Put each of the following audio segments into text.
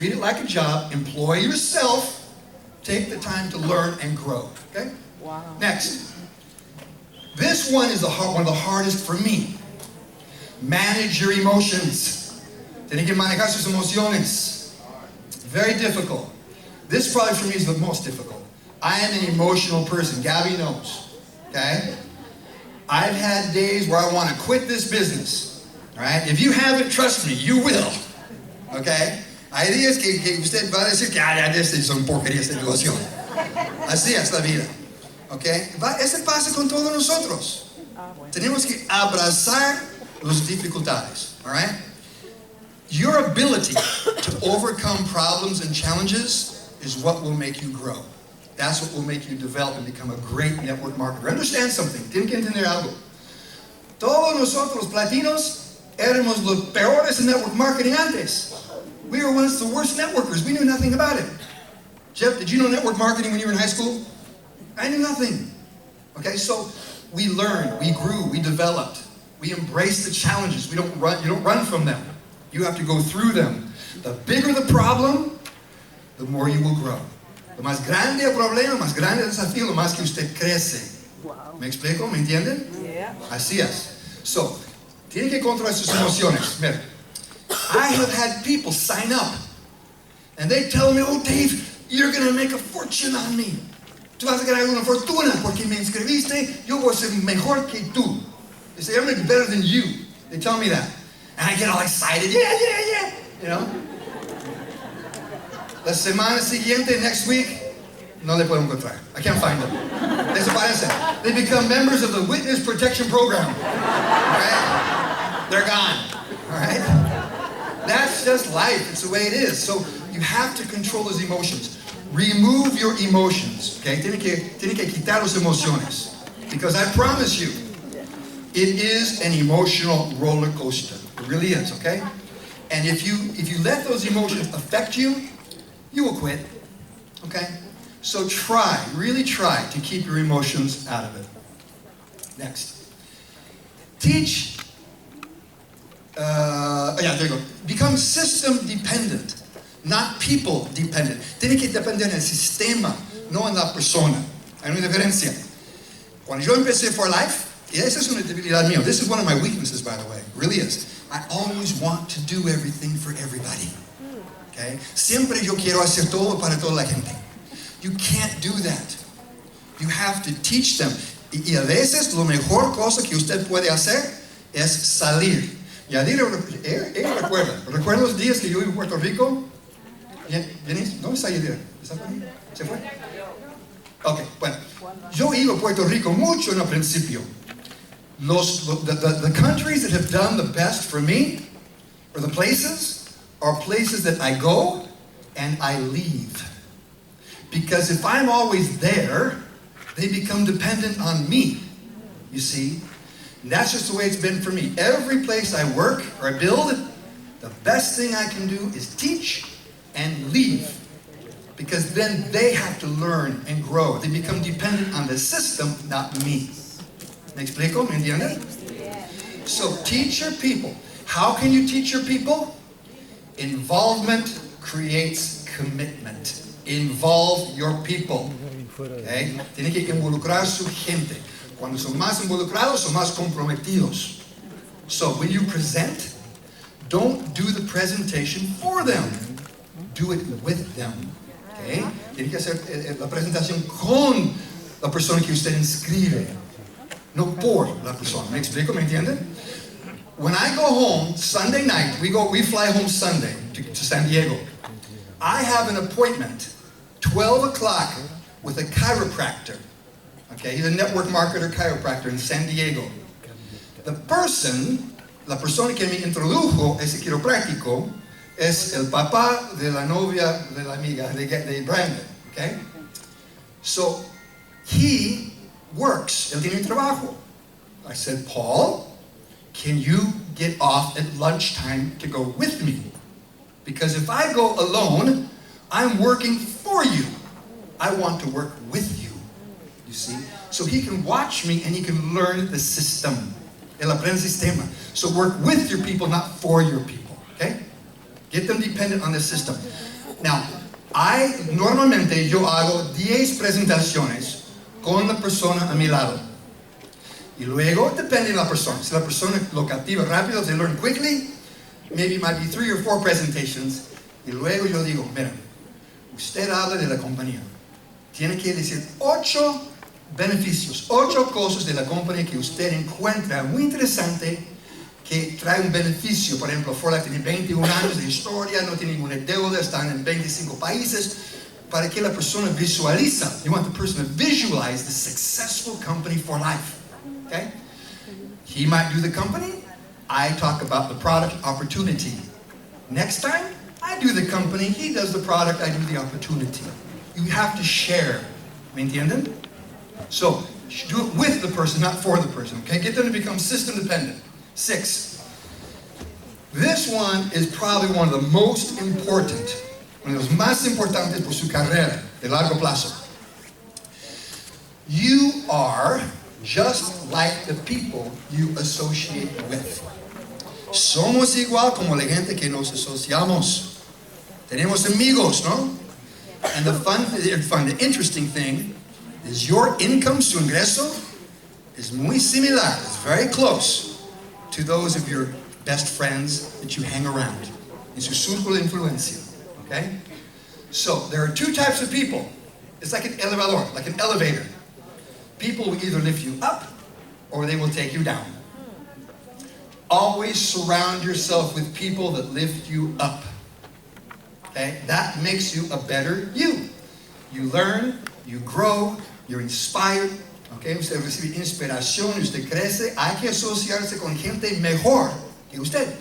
Treat it like a job, employ yourself, take the time to learn and grow, okay? Wow. Next. This one is one of the hardest for me. Manage your emotions. Tienen que manejar sus emociones. Very difficult. This probably for me is the most difficult. I am an emotional person. Gabby knows, okay? I've had days where I want to quit this business, all right? If you haven't, trust me, you will, okay? Hay días que usted va a decir que ya son porquerías de negocio. Así es la vida, okay? Ese pasa con todos nosotros. Tenemos que abrazar las dificultades, all right? Your ability to overcome problems and challenges is what will make you grow. That's what will make you develop and become a great network marketer. Understand something. Tienen que entender algo. Todos nosotros, platinos, éramos los peores en network marketing antes. We were once the worst networkers. We knew nothing about it. Jeff, did you know network marketing when you were in high school? I knew nothing. Okay, so we learned, we grew, we developed. We embraced the challenges. You don't run from them. You have to go through them. The bigger the problem, the more you will grow. Lo más grande el problema, más grande el desafío, lo más que usted crece. Wow. ¿Me explico? ¿Me entienden? Yeah. Así es. So, tiene que controlar sus emociones. Mira, I have had people sign up and they tell me, oh Dave, you're going to make a fortune on me. Tú vas a ganar una fortuna porque me inscribiste, yo voy a ser mejor que tú. They say, I'm going to be better than you. They tell me that. And I get all excited. Yeah. You know? La semana siguiente, next week, no le puedo encontrar. I can't find them. Desaparecen. They become members of the Witness Protection Program. All right? They're gone. All right? That's just life. It's the way it is. So you have to control those emotions. Remove your emotions. Okay? Tiene que quitar las emociones. Because I promise you, it is an emotional roller coaster. It really is, okay? And if you let those emotions affect you, you will quit, okay? So really try to keep your emotions out of it. Next. Teach, there you go. Become system dependent, not people dependent. Tiene que depender del sistema, no en la persona. Hay una diferencia. Cuando yo empecé For Life, y esa es una debilidad mía. This is one of my weaknesses, by the way. It really is. I always want to do everything for everybody. Okay? Siempre yo quiero hacer todo para toda la gente. You can't do that. You have to teach them. Y a veces la mejor cosa que usted puede hacer es salir. Yadira recuerda los días que yo iba a Puerto Rico. ¿Dónde está Yadira? ¿Está por ahí? ¿Se fue? Ok, bueno. Yo iba a Puerto Rico mucho en el principio. The countries that have done the best for me, or the places, are places that I go and I leave. Because if I'm always there, they become dependent on me, you see. And that's just the way it's been for me. Every place I work or I build, the best thing I can do is teach and leave. Because then they have to learn and grow. They become dependent on the system, not me. ¿Me explico? ¿Me entienden? So teach your people. How can you teach your people? Involvement creates commitment. Involve your people. Okay? Tiene que involucrar su gente. Cuando son más involucrados, son más comprometidos. So when you present, don't do the presentation for them. Do it with them. Okay? Tiene que hacer la presentación con la persona que usted inscribe. No por la persona. ¿Me explico? ¿Me entienden? When I go home Sunday night, we fly home Sunday to San Diego. I have an appointment, 12 o'clock, with a chiropractor. Okay, he's a network marketer chiropractor in San Diego. La persona que me introdujo ese quiropráctico es el papá de la novia de la amiga de Brandon. Okay, so he works. Él tiene trabajo. I said, Paul, can you get off at lunchtime to go with me? Because if I go alone, I'm working for you. I want to work with you. You see? So he can watch me and he can learn the system. Él aprende el sistema. So work with your people, not for your people. Okay? Get them dependent on the system. Now, normalmente yo hago 10 presentaciones con la persona a mi lado. Y luego, depende de la persona. Si la persona lo captiva rápido, they learn quickly, maybe it might be 3 or 4 presentations. Y luego yo digo, mira, usted habla de la compañía. Tiene que decir 8 beneficios, 8 cosas de la compañía que usted encuentra muy interesante, que trae un beneficio. Por ejemplo, Florez tiene 21 años de historia, no tiene ninguna deuda, están en 25 países, para que la persona visualiza. You want the person to visualize the successful company for life. Okay? He might do the company, I talk about the product opportunity. Next time, I do the company, he does the product, I do the opportunity. You have to share. ¿Me entienden? So, do it with the person, not for the person. Okay? Get them to become system dependent. 6. This one is probably one of the most important, uno de los más importantes por su carrera de largo plazo. You are just like the people you associate with. Somos igual como la gente que nos asociamos. Tenemos amigos, ¿no? And the interesting thing is your income, su ingreso, is muy similar, it's very close to those of your best friends that you hang around. En su círculo de influencia, okay? So, there are 2 types of people. It's like an elevador, like an elevator. People will either lift you up, or they will take you down. Always surround yourself with people that lift you up. Okay? That makes you a better you. You learn, you grow, you're inspired. Okay? Usted recibe inspiración, usted crece. Hay que asociarse con gente mejor que usted.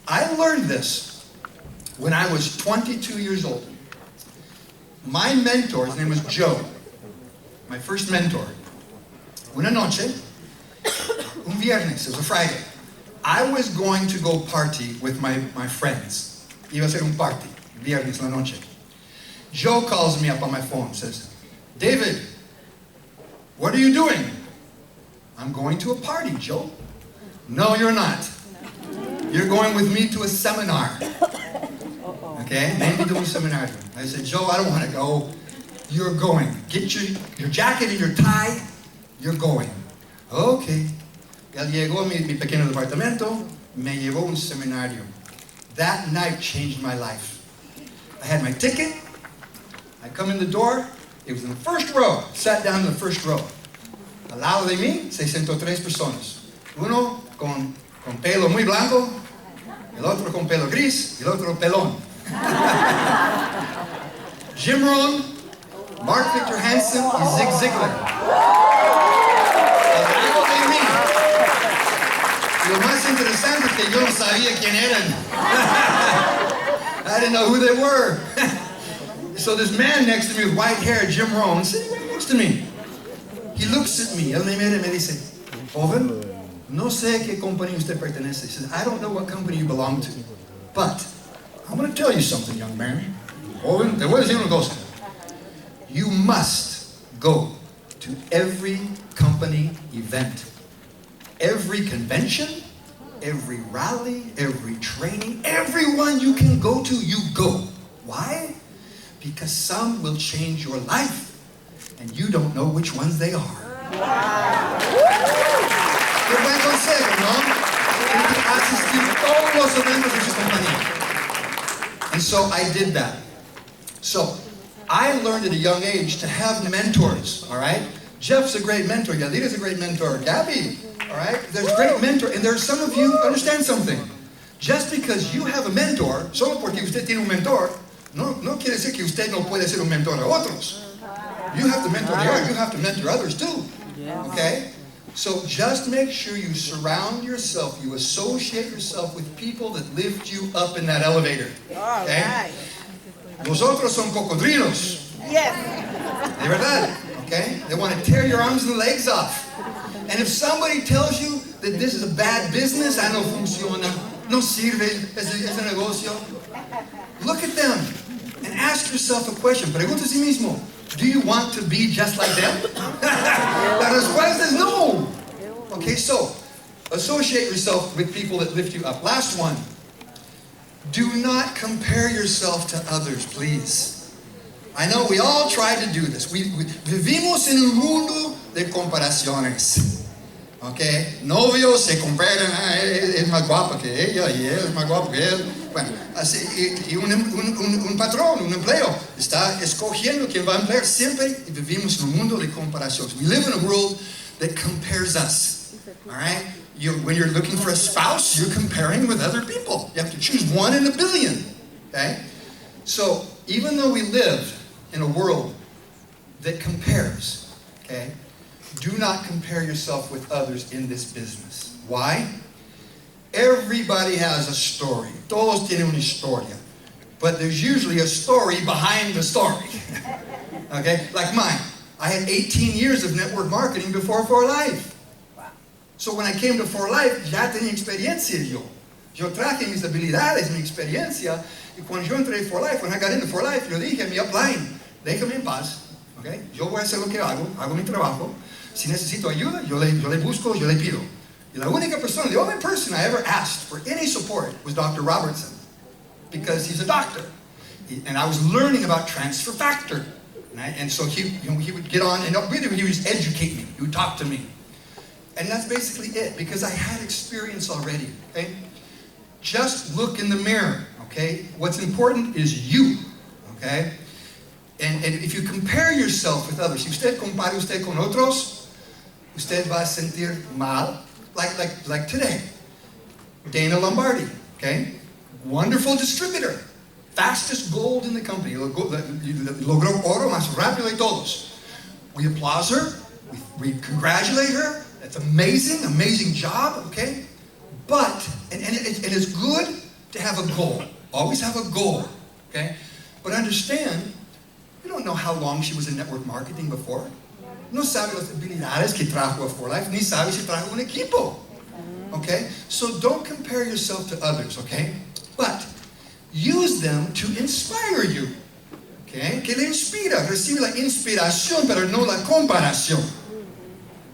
I learned this when I was 22 years old. My mentor, his name was Joe, my first mentor. Una noche, un viernes, it was a Friday, I was going to go party with my friends. Iba a ser un party, viernes la noche. Joe calls me up on my phone and says, David, what are you doing? I'm going to a party, Joe. No, you're not. You're going with me to a seminar. Okay, maybe to a seminar. I said, Joe, I don't want to go. You're going. Get your jacket and your tie. You're going. Okay. Él llegó a mi pequeño departamento, me llevó a un seminario. That night changed my life. I had my ticket. I come in the door. It was in the first row. Sat down in the first row. Al lado de mí se sentó 3 personas. Uno con pelo muy blanco, el otro con pelo gris, y el otro pelón. Jim Rohn, Mark Victor Hansen y Zig Ziglar. Al lado de mí. Lo más interesante es que yo no sabía quién eran. I didn't know who they were. So this man next to me with white hair, Jim Rohn, sitting right next to me. He looks at me. Él me mira y me dice, joven, no sé qué compañía usted pertenece. He says, I don't know what company you belong to. But I'm going to tell you something, young man. Joven, te voy a decir una cosa. You must go to every company event. Every convention, every rally, every training, everyone you can go to, you go. Why? Because some will change your life, and you don't know which ones they are. Qué buen consejo, ¿no? Asistir todos los eventos de su compañía. And so I did that. So I learned at a young age to have mentors, all right? Jeff's a great mentor. Yadira's a great mentor. Gabby, all right? There's great mentor. And there's some of you, understand something. Just because you have a mentor, solo porque usted tiene un mentor, no quiere decir que usted no puede ser un mentor a otros. You have to mentor the other. You have to mentor others too. Okay? So just make sure you surround yourself, you associate yourself with people that lift you up in that elevator. Okay? Los otros son cocodrilos. Yes. De verdad. Okay? They want to tear your arms and legs off. And if somebody tells you that this is a bad business, no funciona, no sirve, es negocio, look at them and ask yourself a question. Pregunta a sí mismo, do you want to be just like them? La respuesta es no. Okay, so associate yourself with people that lift you up. Last one. Do not compare yourself to others, please. I know we all try to do this. Vivimos en un mundo de comparaciones. Okay? Novios se comparan, es más guapa que ella y él es más guapo que él. Bueno, así, y un patrón, un empleo, está escogiendo quién va a emplear. Siempre vivimos en un mundo de comparaciones. We live in a world that compares us. All right? When you're looking for a spouse, you're comparing with other people. You have to choose one in a billion. Okay? So, even though we live in a world that compares, okay, do not compare yourself with others in this business. Why? Everybody has a story. Todos tienen una historia. But there's usually a story behind the story. Okay? Like mine. I had 18 years of network marketing before For Life. So when I came to For Life, ya tenía experiencia yo. Yo traje mis habilidades, mi experiencia. Y cuando yo entré en For Life, when I got into For Life, yo dije a mi upline, déjame en paz. Okay? Yo voy a hacer lo que hago mi trabajo. Si necesito ayuda, yo le busco, yo le pido. Y la única persona, the only person I ever asked for any support was Dr. Robertson, because he's a doctor. And I was learning about transfer factor. And so he would get on, and really he would educate me. He would talk to me. And that's basically it, because I had experience already, okay? Just look in the mirror, okay? What's important is you, okay? And if you compare yourself with others, si usted compara usted con otros, usted va a sentir mal, like today. Dana Lombardi, okay? Wonderful distributor. Fastest gold in the company. Logró oro más rápido de todos. We applaud her. We congratulate her. That's amazing, amazing job, okay? But, and it's good to have a goal. Always have a goal, okay? But understand, you don't know how long she was in network marketing before. No sabe las habilidades que trajo a For Life, ni sabe si trajo un equipo. Okay? So don't compare yourself to others, okay? But use them to inspire you. Okay? Que le inspira, recibe la inspiración, pero no la comparación.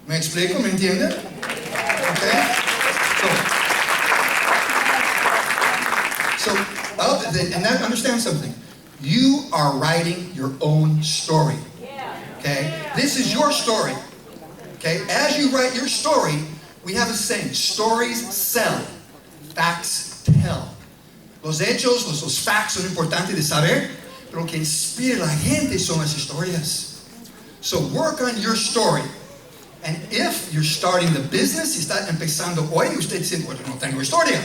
¿Me explico? ¿Me entienden? Okay? And then understand something. You are writing your own story. Okay? This is your story. Okay? As you write your story, we have a saying, stories sell, facts tell. Los hechos, los facts son importantes de saber, pero lo que inspira a la gente son las historias. So work on your story. And if you're starting the business, si está empezando hoy, usted dice, bueno, no tengo historia.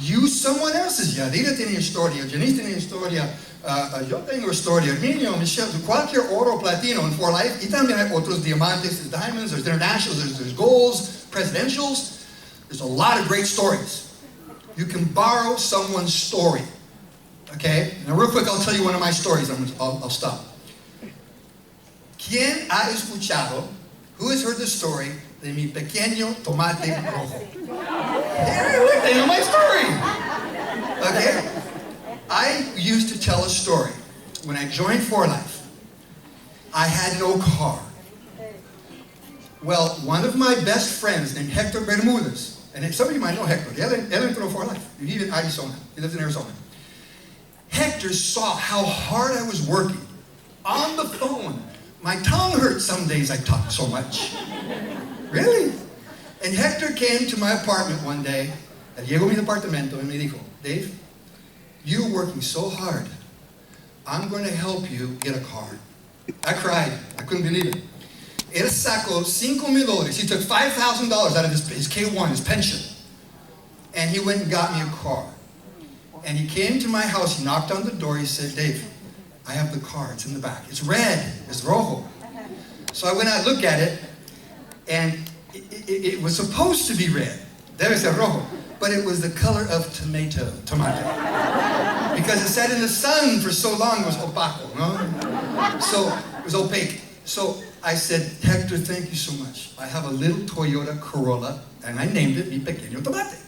Use someone else's. Yadira tiene historia, Janice tiene historia, yo tengo historia, Herminio, Michelle, cualquier oro platino en For Life, y también hay otros diamantes, there's diamonds, there's internationals, there's golds, presidentials. There's a lot of great stories. You can borrow someone's story. Okay? Now real quick, I'll tell you one of my stories. I'll stop. ¿Quién ha escuchado, who has heard the story de mi pequeño tomate rojo? Yeah, look, they know my story. Okay? I used to tell a story. When I joined For Life, I had no car. Well, one of my best friends named Hector Bermudez, and some of you might know Hector. Él entró For Life. He lives in Arizona. He lives in Arizona. Hector saw how hard I was working. On the phone. My tongue hurt some days I talk so much. Really? And Hector came to my apartment one day. Llegó a mi departamento and me dijo, Dave, you're working so hard. I'm going to help you get a car. I cried. I couldn't believe it. Él sacó $5,000. He took $5,000 out of his K1, his pension. And he went and got me a car. And he came to my house, he knocked on the door, he said, Dave, I have the car, it's in the back. It's red, it's rojo. So I went out to look at it, and it was supposed to be red. Debe ser rojo. But it was the color of tomate. Because it sat in the sun for so long, it was opaco, no? So it was opaque. So I said, Hector, thank you so much. I have a little Toyota Corolla, and I named it Mi Pequeño Tomate.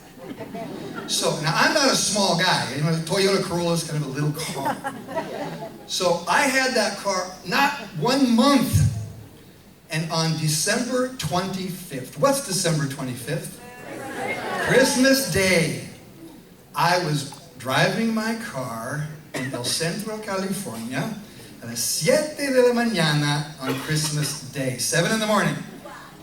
So, now I'm not a small guy. You know, the Toyota Corolla is kind of a little car. So I had that car not 1 month. And on December 25th, what's December 25th? Christmas Day. I was driving my car in El Centro, California, at 7 de la mañana on Christmas Day, 7 in the morning.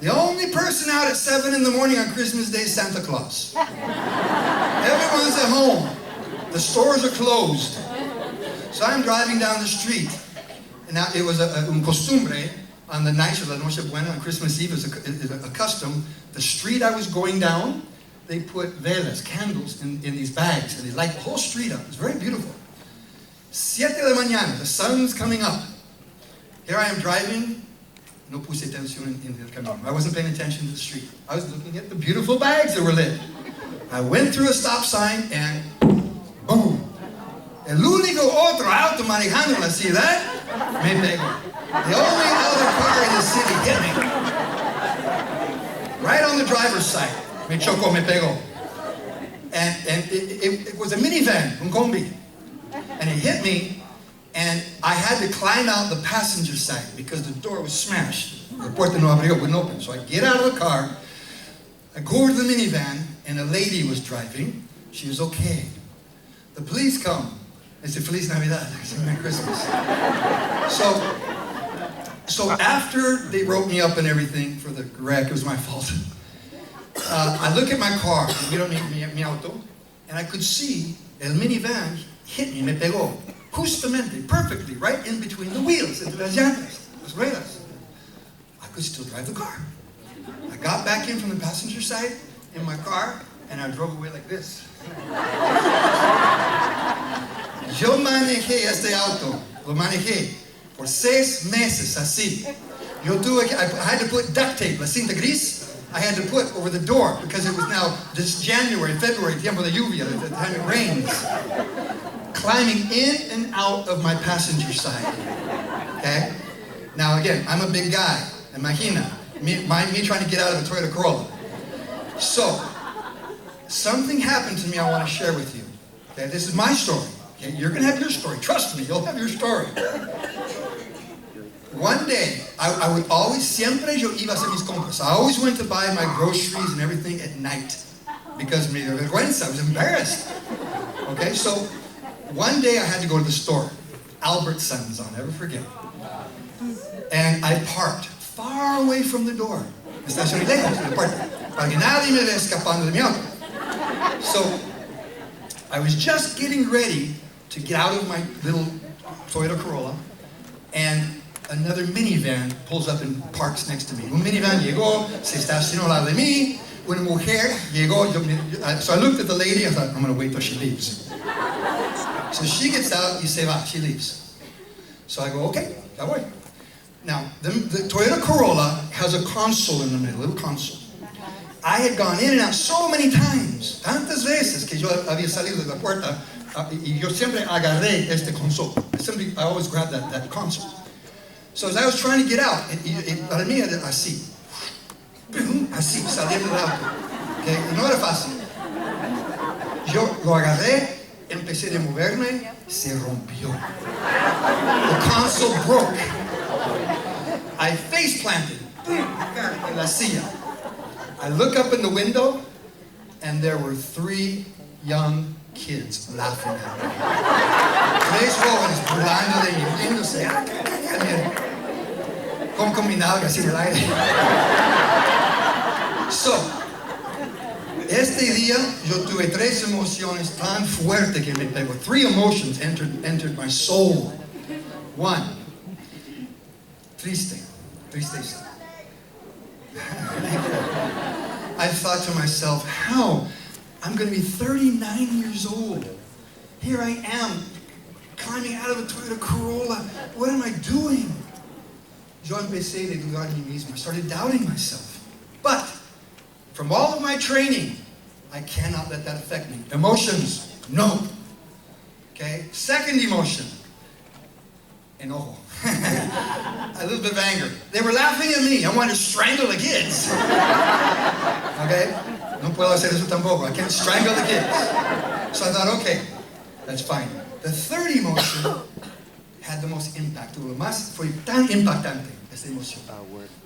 The only person out at 7 in the morning on Christmas Day is Santa Claus. Everyone's at home. The stores are closed. So I'm driving down the street. And now it was un costumbre on the night of la Noche Buena on Christmas Eve. It was a custom. The street I was going down, they put velas, candles in these bags. And they light the whole street up. It was very beautiful. 7 de la mañana, the sun's coming up. Here I am driving. No puse atención en el camino. I wasn't paying attention to the street. I was looking at the beautiful bags that were lit. I went through a stop sign and boom. El único otro auto manejando en la ciudad me pegó. The only other car in the city hit me. Right on the driver's side. Me chocó, me pegó. And it was a minivan, un combi. And it hit me, and I had to climb out the passenger side because the door was smashed. The puerta no abrió, wouldn't open. So I get out of the car, I go over to the minivan, and a lady was driving. She was okay. The police come. They say, Feliz Navidad. I say, Merry Christmas. So after they wrote me up and everything for the wreck, it was my fault. I look at my car, we don't need mi auto, and I could see el minivan hit me, me pegó, justamente, perfectly, right in between the wheels, entre las llantas, las ruedas. I could still drive the car. I got back in from the passenger side in my car, and I drove away like this. Yo manejé este auto, lo manejé por 6 meses así. I had to put duct tape, la cinta gris, I had to put over the door because it was now this January, February, tiempo de lluvia, the time it rains. Climbing in and out of my passenger side. Okay? Now again, I'm a big guy. Imagina. Me trying to get out of a Toyota Corolla. So, something happened to me I want to share with you. Okay? This is my story. Okay? You're going to have your story. Trust me, you'll have your story. One day, I would always, siempre yo iba a hacer mis compras. I always went to buy my groceries and everything at night. Because me dio vergüenza, I was embarrassed. Okay, so one day I had to go to the store. Albertsons, I'll never forget. And I parked far away from the door. Estacioné lejos de la puerta. Para que nadie me vea escapando de mi auto. So, I was just getting ready to get out of my little Toyota Corolla, and another minivan pulls up and parks next to me. Un minivan llegó, se estacionó al lado de mí. Una mujer llegó. So I looked at the lady. I thought, I'm going to wait till she leaves. So she gets out y se va. She leaves. So I go, okay, ya voy. Now, the Toyota Corolla has a console in the middle, a little console. I had gone in and out so many times, tantas veces que yo había salido de la puerta, y yo siempre agarré este console. I always grabbed that console. So as I was trying to get out, para mí era así, así, saliendo del auto. Okay? No era fácil. Yo lo agarré, empecé a moverme, se rompió. The console broke. I face planted en la silla. I look up in the window, and there were 3 young kids laughing at me. 3 jóvenes burlando de mí, riéndose. Con mi nalga así en el aire. So, este día yo tuve 3 emociones tan fuertes que me pegó. 3 emotions entered my soul. 1, tristeza. I thought to myself, how? I'm going to be 39 years old. Here I am, climbing out of a Toyota Corolla. What am I doing? Yo empecé a dudar de mí mismo. I started doubting myself. But, from all of my training, I cannot let that affect me. Emotions, no. Okay? Second emotion, enojo. A little bit of anger. They were laughing at me. I wanted to strangle the kids. Okay? No puedo hacer eso tampoco. I can't strangle the kids. So I thought, okay, that's fine. The third emotion had the most impact. Lo más fue tan impactante, esta emoción.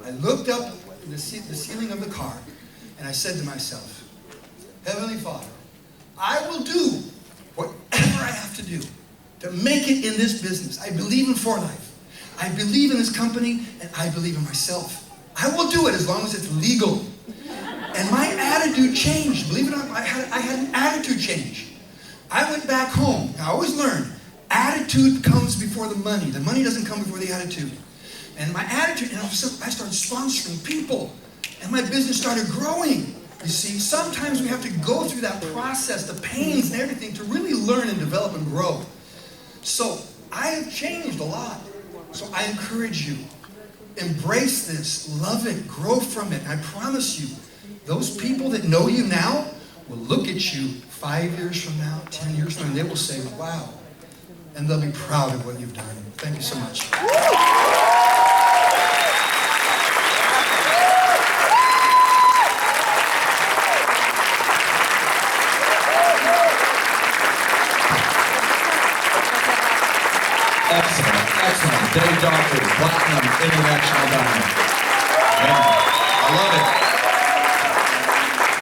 I looked up at the ceiling of the car, and I said to myself, Heavenly Father, I will do whatever I have to do to make it in this business. I believe in For Life. I believe in this company, and I believe in myself. I will do it as long as it's legal. And my attitude changed. Believe it or not, I had an attitude change. I went back home. I always learned, attitude comes before the money. The money doesn't come before the attitude. And my attitude, and all of a sudden, I started sponsoring people. And my business started growing. You see, sometimes we have to go through that process, the pains and everything, to really learn and develop and grow. So I have changed a lot. So I encourage you, embrace this, love it, grow from it. And I promise you, those people that know you now will look at you 5 years from now, 10 years from now, and they will say, wow. And they'll be proud of what you've done. Thank you so much. Excellent, excellent. Daughtrey, Platinum International Diamond.